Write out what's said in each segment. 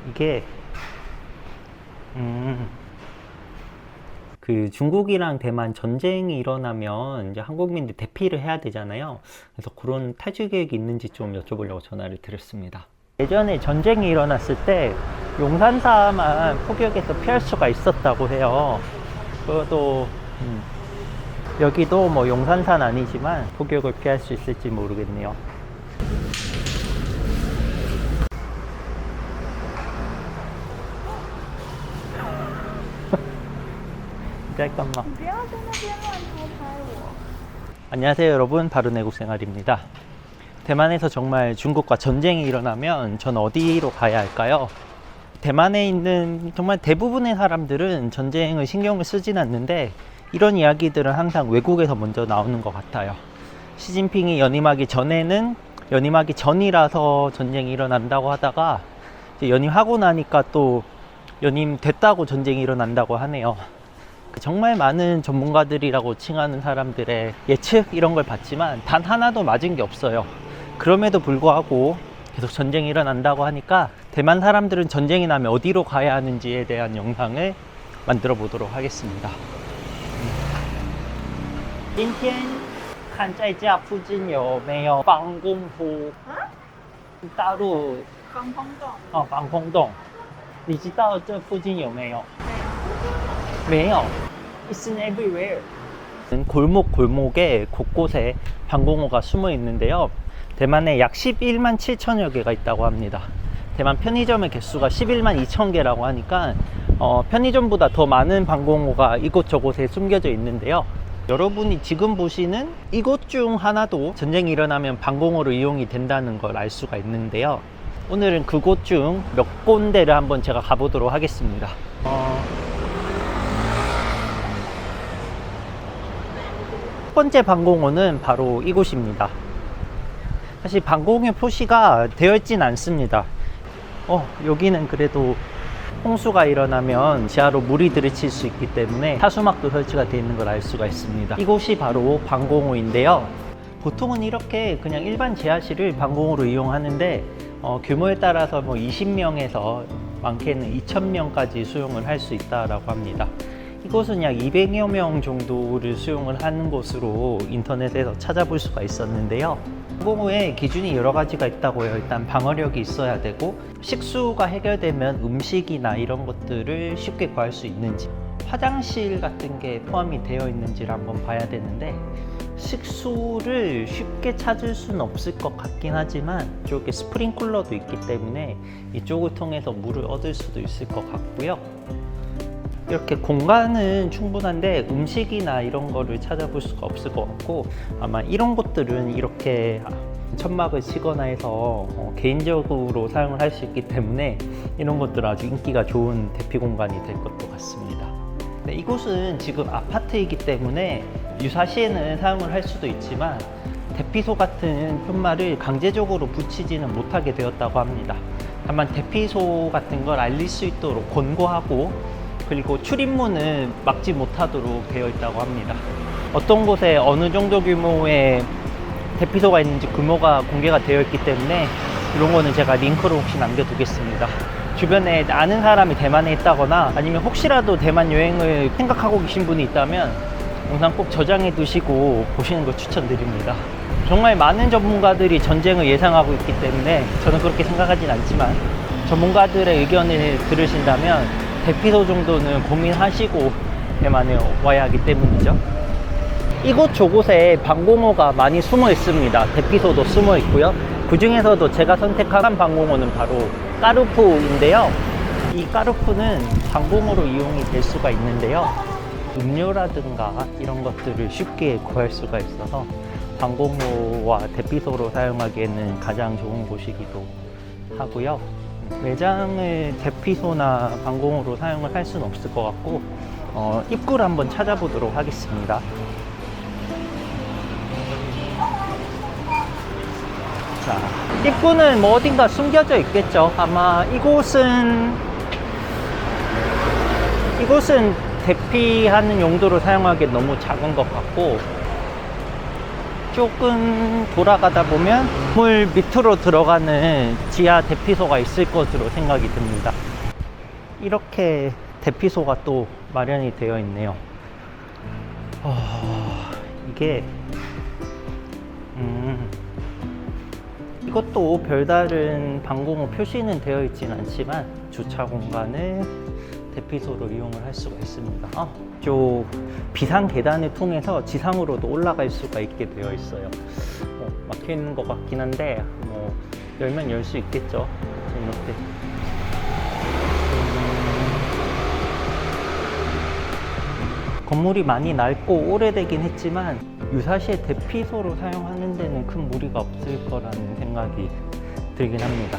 이게 그 중국이랑 대만 전쟁이 일어나면 이제 한국민들 대피를 해야 되잖아요. 그래서 그런 탈출 계획이 있는지 좀 여쭤보려고 전화를 드렸습니다. 예전에 전쟁이 일어났을 때 용산사만 포격해서 피할 수가 있었다고 해요. 그것도 여기도 뭐 용산사는 아니지만 포격을 피할 수 있을지 모르겠네요. 잠깐만. 안녕하세요 여러분, 바른애국생활입니다. 대만에서 정말 중국과 전쟁이 일어나면 전 어디로 가야 할까요? 대만에 있는 정말 대부분의 사람들은 전쟁을 신경을 쓰진 않는데 이런 이야기들은 항상 외국에서 먼저 나오는 것 같아요. 시진핑이 연임하기 전에는 연임하기 전이라서 전쟁이 일어난다고 하다가 이제 연임하고 나니까 또 연임됐다고 전쟁이 일어난다고 하네요. 정말 많은 전문가들이라고 칭하는 사람들의 예측 이런 걸 봤지만 단 하나도 맞은 게 없어요. 그럼에도 불구하고 계속 전쟁이 일어난다고 하니까 대만 사람들은 전쟁이 나면 어디로 가야 하는지에 대한 영상을 만들어 보도록 하겠습니다. 今天看在家附近有没有防空壕？大陆防空洞防空洞，你知道这附近有没有？没有。It's everywhere. 골목에 곳곳에 방공호가 숨어 있는데요. 대만에 약 11만 7천여 개가 있다고 합니다. 대만 편의점의 개수가 11만 2천 개라고 하니까 편의점보다 더 많은 방공호가 이곳저곳에 숨겨져 있는데요. 여러분이 지금 보시는 이곳 중 하나도 전쟁이 일어나면 방공호로 이용이 된다는 걸 알 수가 있는데요. 오늘은 그곳 중 몇 군데를 한번 제가 가보도록 하겠습니다. 첫 번째 방공호는 바로 이곳입니다. 사실 방공호 표시가 되어 있진 않습니다. 여기는 그래도 홍수가 일어나면 지하로 물이 들이칠 수 있기 때문에 하수막도 설치가 되어 있는 걸 알 수가 있습니다. 이곳이 바로 방공호인데요. 보통은 이렇게 그냥 일반 지하실을 방공호로 이용하는데 규모에 따라서 뭐 20명에서 많게는 2,000명까지 수용을 할 수 있다고 합니다. 이곳은 약 200여 명 정도를 수용을 하는 곳으로 인터넷에서 찾아볼 수가 있었는데요. 방공호에 기준이 여러 가지가 있다고 해요. 일단 방어력이 있어야 되고, 식수가 해결되면 음식이나 이런 것들을 쉽게 구할 수 있는지, 화장실 같은 게 포함이 되어 있는지를 한번 봐야 되는데, 식수를 쉽게 찾을 수는 없을 것 같긴 하지만 이쪽에 스프링클러도 있기 때문에 이쪽을 통해서 물을 얻을 수도 있을 것 같고요. 이렇게 공간은 충분한데 음식이나 이런 거를 찾아볼 수가 없을 것 같고, 아마 이런 곳들은 이렇게 천막을 치거나 해서 개인적으로 사용을 할 수 있기 때문에 이런 것들은 아주 인기가 좋은 대피 공간이 될 것도 같습니다. 네, 이곳은 지금 아파트이기 때문에 유사시에는 사용을 할 수도 있지만 대피소 같은 편말을 강제적으로 붙이지는 못하게 되었다고 합니다. 다만 대피소 같은 걸 알릴 수 있도록 권고하고, 그리고 출입문은 막지 못하도록 되어 있다고 합니다. 어떤 곳에 어느 정도 규모의 대피소가 있는지 규모가 공개가 되어 있기 때문에 이런 거는 제가 링크로 혹시 남겨두겠습니다. 주변에 아는 사람이 대만에 있다거나 아니면 혹시라도 대만 여행을 생각하고 계신 분이 있다면 영상 꼭 저장해 두시고 보시는 걸 추천드립니다. 정말 많은 전문가들이 전쟁을 예상하고 있기 때문에 저는 그렇게 생각하진 않지만 전문가들의 의견을 들으신다면 대피소 정도는 고민하시고 대만에 와야 하기 때문이죠. 이곳 저곳에 방공호가 많이 숨어 있습니다. 대피소도 숨어 있고요. 그 중에서도 제가 선택한 방공호는 바로 까르푸인데요. 이 까르푸는 방공호로 이용이 될 수가 있는데요. 음료라든가 이런 것들을 쉽게 구할 수가 있어서 방공호와 대피소로 사용하기에는 가장 좋은 곳이기도 하고요. 매장을 대피소나 방공호로 사용을 할 수는 없을 것 같고, 입구를 한번 찾아보도록 하겠습니다. 자, 입구는 뭐 어딘가 숨겨져 있겠죠. 아마 이곳은 대피하는 용도로 사용하기엔 너무 작은 것 같고, 조금 돌아가다 보면 물 밑으로 들어가는 지하 대피소가 있을 것으로 생각이 듭니다. 이렇게 대피소가 또 마련이 되어 있네요. 이게 이것도 별다른 방공호 표시는 되어 있진 않지만 주차 공간을 대피소로 이용을 할 수가 있습니다. 저 비상 계단을 통해서 지상으로도 올라갈 수가 있게 되어 있어요. 막혀 있는 것 같긴 한데 열면 열 수 있겠죠. 이렇게. 건물이 많이 낡고 오래되긴 했지만 유사시에 대피소로 사용하는 데는 큰 무리가 없을 거라는 생각이 들긴 합니다.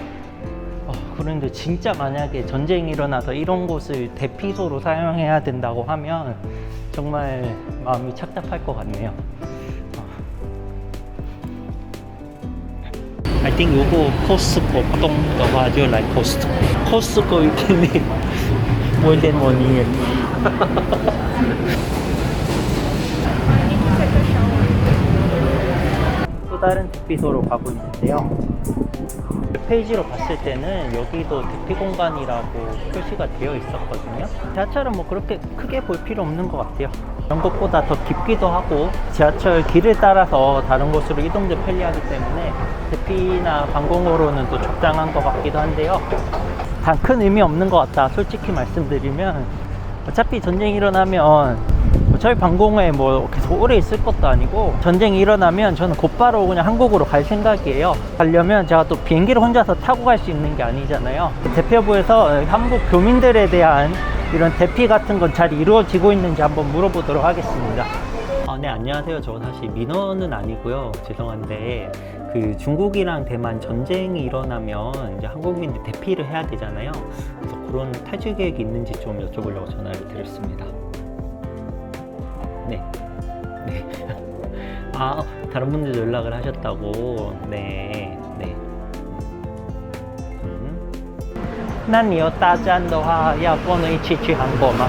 그런데 진짜 만약에 전쟁이 일어나서 이런 곳을 대피소로 사용해야 된다고 하면 정말 마음이 착잡할 것 같네요. I think 요거 Costco 똥的话就 like Costco. Costco you can make more than 1 year. 또 다른 대피소로 가고 있는데요. 페이지로 봤을 때는 여기도 대피 공간이라고 표시가 되어 있었거든요. 지하철은 뭐 그렇게 크게 볼 필요 없는 것 같아요. 영국보다 더 깊기도 하고 지하철 길을 따라서 다른 곳으로 이동도 편리하기 때문에 대피나 방공호로는 또 적당한 것 같기도 한데요. 단 큰 의미 없는 것 같다 솔직히 말씀드리면, 어차피 전쟁이 일어나면 저희 방공호에 뭐 계속 오래 있을 것도 아니고 전쟁이 일어나면 저는 곧바로 그냥 한국으로 갈 생각이에요. 가려면 제가 또 비행기를 혼자서 타고 갈 수 있는 게 아니잖아요. 대표부에서 한국 교민들에 대한 이런 대피 같은 건 잘 이루어지고 있는지 한번 물어보도록 하겠습니다. 네, 안녕하세요. 저 사실 민원은 아니고요. 죄송한데 그 중국이랑 대만 전쟁이 일어나면 이제 한국민들 대피를 해야 되잖아요. 그래서 그런 탈출 계획이 있는지 좀 여쭤보려고 전화를 드렸습니다. 네. 다른 분들도 연락을 하셨다고. 네. 那你有大战的话要跟我一起去韩国吗？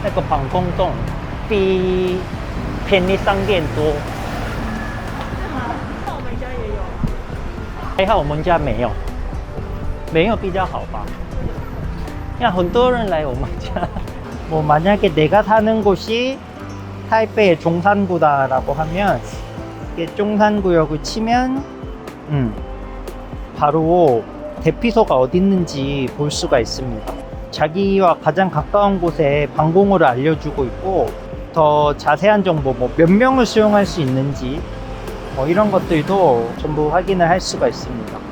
那个防空洞比便宜商店多。那我们家也有。还好我们家没有，没有比较好吧。그냥 很多人来我们家。 뭐 만약에 내가 사는 곳이 타이베이 종산구다라고 하면 이게 종산구역을 치면 바로 대피소가 어디 있는지 볼 수가 있습니다. 자기와 가장 가까운 곳에 방공호를 알려주고 있고, 더 자세한 정보 뭐 몇 명을 수용할 수 있는지 뭐 이런 것들도 전부 확인을 할 수가 있습니다.